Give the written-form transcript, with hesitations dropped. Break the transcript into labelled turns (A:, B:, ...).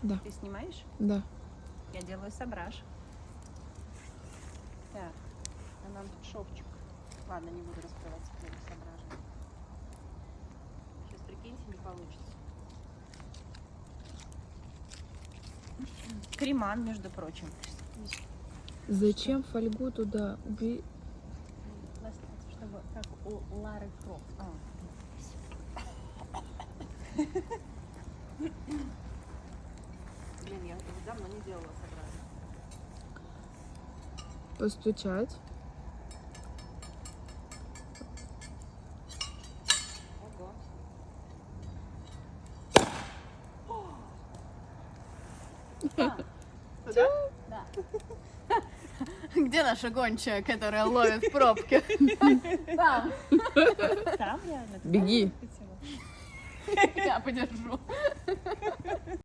A: Да.
B: Ты снимаешь?
A: Да.
B: Я делаю сображ. Так, а нам тут шовчик. Ладно, не буду раскрывать секреты собража. Сейчас, прикиньте, не получится. Креман, между прочим.
A: Зачем фольгу туда?
B: Чтобы как у Лары Крофт. Блин, я уже давно не делала собрание.
A: Постучать.
B: Ого. Туда? Да. Где наша гончая, которая ловит пробки? Там. Там реально?
A: Беги.
B: Я подержу.